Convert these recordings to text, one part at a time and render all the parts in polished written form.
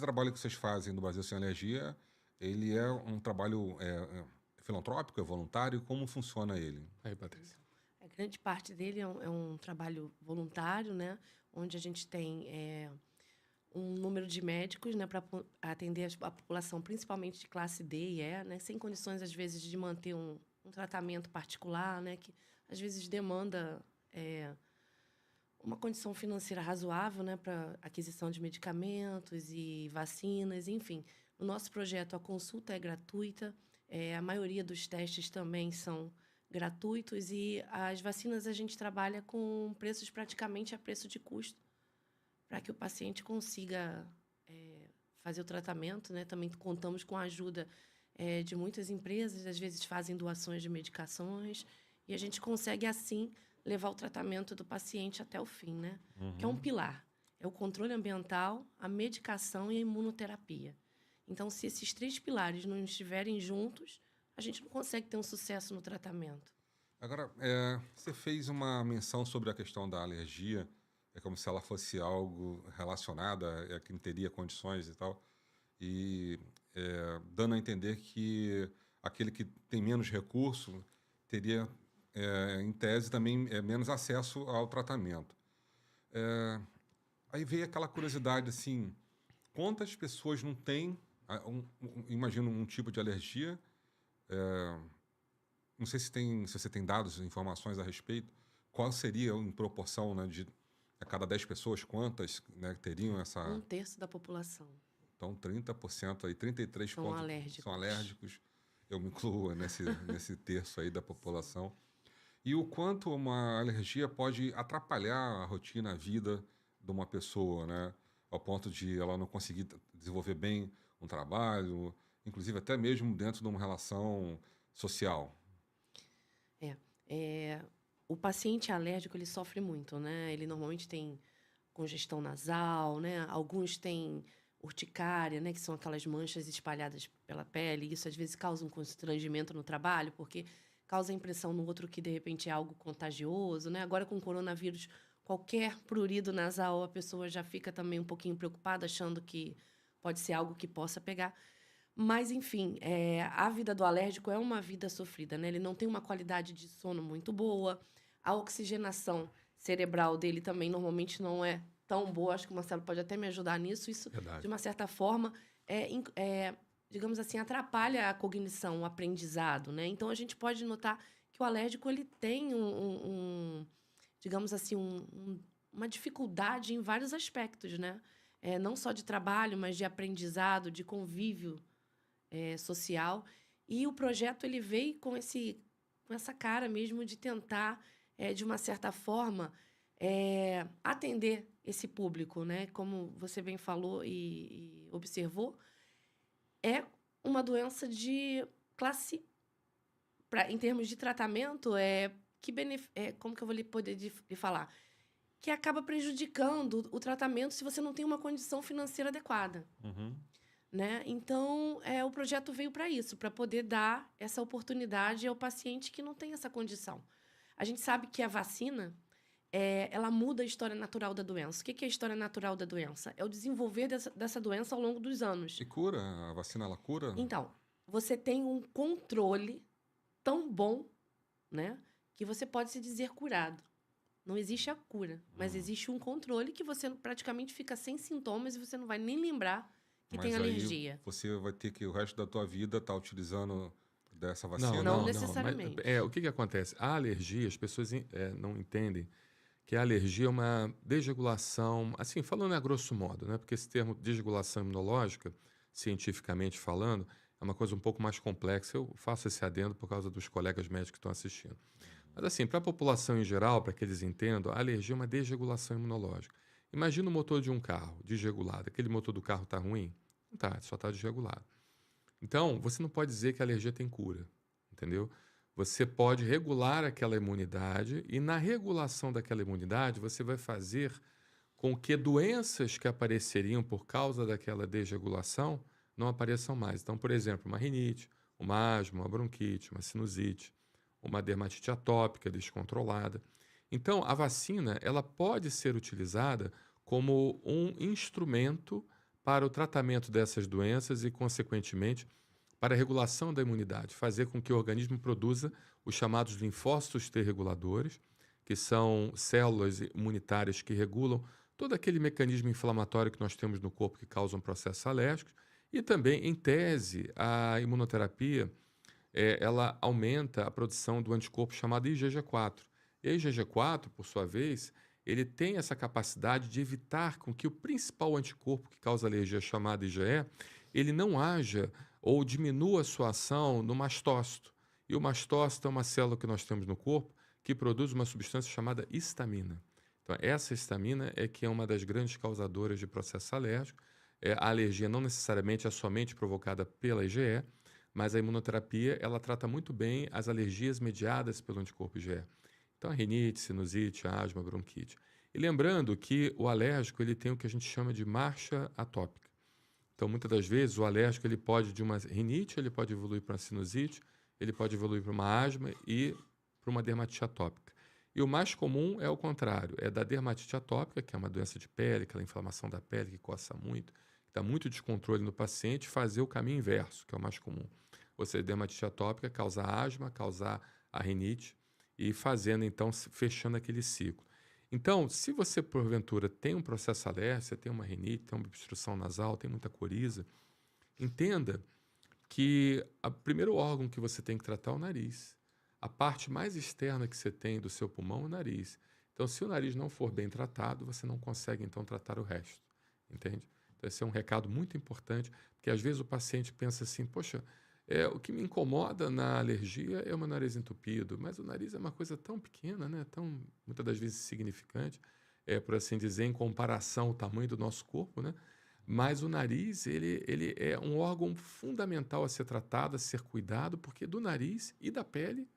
esse trabalho que vocês fazem no Brasil Sem Alergia, ele é um trabalho filantrópico, é voluntário? Como funciona ele? Aí, Patrícia. A grande parte dele é um trabalho voluntário, né? Onde a gente tem um número de médicos, né, para atender a população, principalmente de classe D e E, né, sem condições, às vezes, de manter um tratamento particular, né, que, às vezes, demanda uma condição financeira razoável, né, para aquisição de medicamentos e vacinas, enfim. No nosso projeto, a consulta é gratuita, a maioria dos testes também são gratuitos e as vacinas a gente trabalha com preços praticamente a preço de custo, para que o paciente consiga fazer o tratamento, né? Também contamos com a ajuda de muitas empresas, às vezes fazem doações de medicações, e a gente consegue, assim, levar o tratamento do paciente até o fim, né? Que é um pilar. É o controle ambiental, a medicação e a imunoterapia. Então, se esses 3 pilares não estiverem juntos, a gente não consegue ter um sucesso no tratamento. Agora, você fez uma menção sobre a questão da alergia, é como se ela fosse algo relacionado a quem teria condições e tal, e dando a entender que aquele que tem menos recurso teria, em tese, também menos acesso ao tratamento. Aí veio aquela curiosidade, assim, quantas pessoas não têm, imagino, um tipo de alergia? Não sei se você tem dados, informações a respeito. Qual seria, em proporção, né, de a cada 10 pessoas, quantas, né, teriam essa... 1/3 da população. Então, 30% aí, 33 São pontos alérgicos. são alérgicos. Eu me incluo nesse terço aí da população. E o quanto uma alergia pode atrapalhar a rotina, a vida de uma pessoa, né? Ao ponto de ela não conseguir desenvolver bem um trabalho, inclusive até mesmo dentro de uma relação social. O paciente alérgico, ele sofre muito, né? Ele normalmente tem congestão nasal, né? Alguns têm urticária, né? Que são aquelas manchas espalhadas pela pele. Isso, às vezes, causa um constrangimento no trabalho, porque causa a impressão no outro que, de repente, é algo contagioso, né? Agora, com o coronavírus, qualquer prurido nasal, a pessoa já fica também um pouquinho preocupada, achando que pode ser algo que possa pegar. Mas, enfim, a vida do alérgico é uma vida sofrida, né? Ele não tem uma qualidade de sono muito boa. A oxigenação cerebral dele também normalmente não é tão boa. Acho que o Marcelo pode até me ajudar nisso. Isso, Verdade. de uma certa forma, digamos assim, atrapalha a cognição, o aprendizado, né? Então, a gente pode notar que o alérgico ele tem digamos assim, uma dificuldade em vários aspectos, né? Não só de trabalho, mas de aprendizado, de convívio social. E o projeto ele veio com essa cara mesmo de tentar, de uma certa forma, atender esse público, né? Como você bem falou e observou, é uma doença de classe, em termos de tratamento, como que eu vou poder lhe falar? Que acaba prejudicando o tratamento se você não tem uma condição financeira adequada. Né? Então, o projeto veio para isso, para poder dar essa oportunidade ao paciente que não tem essa condição. A gente sabe que a vacina, ela muda a história natural da doença. O que é a história natural da doença? É o desenvolver dessa doença ao longo dos anos. E cura? A vacina, ela cura? Então, você tem um controle tão bom, né, que você pode se dizer curado. Não existe a cura, mas existe um controle que você praticamente fica sem sintomas e você não vai nem lembrar que tem alergia. Aí você vai ter que o resto da tua vida estar utilizando dessa vacina? Não necessariamente. Mas, o que acontece? A alergia, as pessoas não entendem que a alergia é uma desregulação, assim, falando a grosso modo, né? Porque esse termo desregulação imunológica, cientificamente falando, é uma coisa um pouco mais complexa. Eu faço esse adendo por causa dos colegas médicos que estão assistindo. Mas, assim, para a população em geral, para que eles entendam, a alergia é uma desregulação imunológica. Imagina o motor de um carro desregulado. Aquele motor do carro está ruim? Não está, só está desregulado. Então, você não pode dizer que a alergia tem cura, entendeu? Você pode regular aquela imunidade e, na regulação daquela imunidade, você vai fazer com que doenças que apareceriam por causa daquela desregulação não apareçam mais. Então, por exemplo, uma rinite, uma asma, uma bronquite, uma sinusite, uma dermatite atópica descontrolada. Então, a vacina ela pode ser utilizada como um instrumento para o tratamento dessas doenças e, consequentemente, para a regulação da imunidade, fazer com que o organismo produza os chamados linfócitos T reguladores, que são células imunitárias que regulam todo aquele mecanismo inflamatório que nós temos no corpo que causam processos alérgicos. E também, em tese, a imunoterapia ela aumenta a produção do anticorpo chamado IgG4. E a IgG4, por sua vez, ele tem essa capacidade de evitar com que o principal anticorpo que causa alergia, chamado IgE, ele não haja ou diminua a sua ação no mastócito. E o mastócito é uma célula que nós temos no corpo que produz uma substância chamada histamina. Então, essa histamina é que é uma das grandes causadoras de processo alérgico. A alergia não necessariamente é somente provocada pela IgE, mas a imunoterapia ela trata muito bem as alergias mediadas pelo anticorpo IgE. Então, a rinite, sinusite, asma, bronquite. E lembrando que o alérgico ele tem o que a gente chama de marcha atópica. Então, muitas das vezes, o alérgico ele pode de uma rinite, ele pode evoluir para uma sinusite, ele pode evoluir para uma asma e para uma dermatite atópica. E o mais comum é o contrário, é da dermatite atópica, que é uma doença de pele, aquela inflamação da pele que coça muito, que dá muito descontrole no paciente, fazer o caminho inverso, que é o mais comum. Ou seja, dermatite atópica causar asma, causar a rinite e fazendo, então, fechando aquele ciclo. Então, se você, porventura, tem um processo alérgico, você tem uma rinite, tem uma obstrução nasal, tem muita coriza, entenda que o primeiro órgão que você tem que tratar é o nariz. A parte mais externa que você tem do seu pulmão é o nariz. Então, se o nariz não for bem tratado, você não consegue, então, tratar o resto. Entende? Então, esse é um recado muito importante, porque às vezes o paciente pensa assim, poxa, o que me incomoda na alergia é o meu nariz entupido, mas o nariz é uma coisa tão pequena, né? Tão, muitas das vezes, insignificante, por assim dizer, em comparação ao tamanho do nosso corpo, né? Mas o nariz, ele é um órgão fundamental a ser tratado, a ser cuidado, porque do nariz e da pele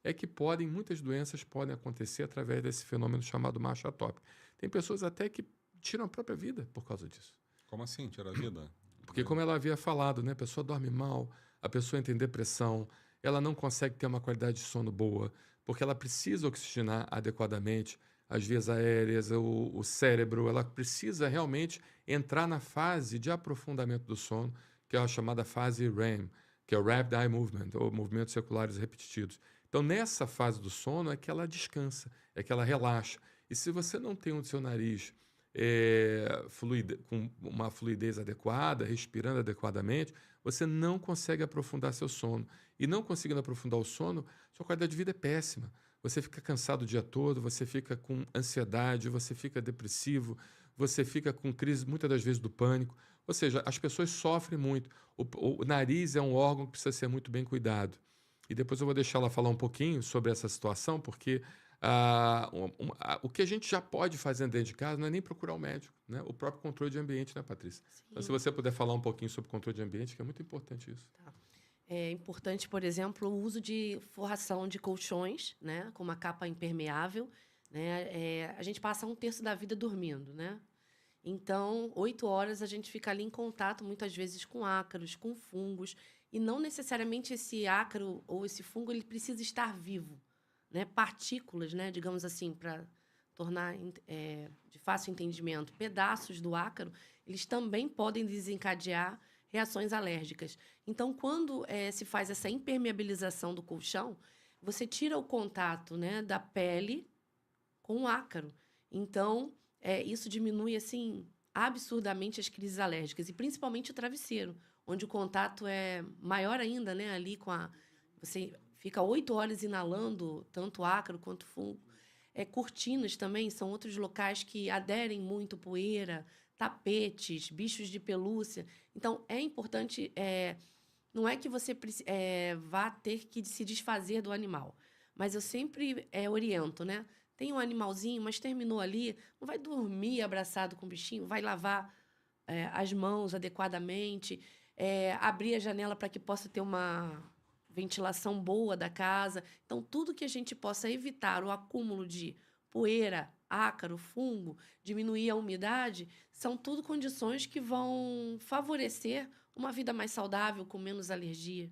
é que muitas doenças podem acontecer através desse fenômeno chamado marcha atópica. Tem pessoas até que tiram a própria vida por causa disso. Como assim, tira a vida? Porque, como ela havia falado, né, a pessoa dorme mal, a pessoa entra em depressão, ela não consegue ter uma qualidade de sono boa, porque ela precisa oxigenar adequadamente as vias aéreas, o cérebro, ela precisa realmente entrar na fase de aprofundamento do sono, que é a chamada fase REM, que é o Rapid Eye Movement, ou movimentos seculares repetitivos. Então, nessa fase do sono é que ela descansa, é que ela relaxa. E se você não tem o seu nariz com uma fluidez adequada, respirando adequadamente, você não consegue aprofundar seu sono. E não conseguindo aprofundar o sono, sua qualidade de vida é péssima. Você fica cansado o dia todo, você fica com ansiedade, você fica depressivo, você fica com crise, muitas das vezes, do pânico. Ou seja, as pessoas sofrem muito. O nariz é um órgão que precisa ser muito bem cuidado. E depois eu vou deixar ela falar um pouquinho sobre essa situação, porque o que a gente já pode fazer dentro de casa não é nem procurar o médico, né? O próprio controle de ambiente, né, Patrícia? Sim. Então, se você puder falar um pouquinho sobre controle de ambiente, que é muito importante isso. Tá. É importante, por exemplo, o uso de forração de colchões, né, com uma capa impermeável, né? A gente passa 1/3 da vida dormindo, né? Então, 8 horas a gente fica ali em contato, muitas vezes, com ácaros, com fungos, e não necessariamente esse ácaro ou esse fungo ele precisa estar vivo, né? Partículas, né, digamos assim, para tornar de fácil entendimento, pedaços do ácaro, eles também podem desencadear reações alérgicas. Então, quando se faz essa impermeabilização do colchão, você tira o contato, né, da pele com o ácaro. Então, isso diminui assim absurdamente as crises alérgicas, e principalmente o travesseiro, onde o contato é maior ainda, né, ali você fica 8 horas inalando tanto ácaro quanto fungo. Cortinas também são outros locais que aderem muito poeira, tapetes, bichos de pelúcia. Então, é importante, não é que você vá ter que se desfazer do animal, mas eu sempre oriento, né? Tem um animalzinho, mas terminou ali, não vai dormir abraçado com o bichinho, vai lavar as mãos adequadamente, abrir a janela para que possa ter uma ventilação boa da casa. Então, tudo que a gente possa evitar o acúmulo de poeira, ácaro, fungo, diminuir a umidade, são tudo condições que vão favorecer uma vida mais saudável, com menos alergia.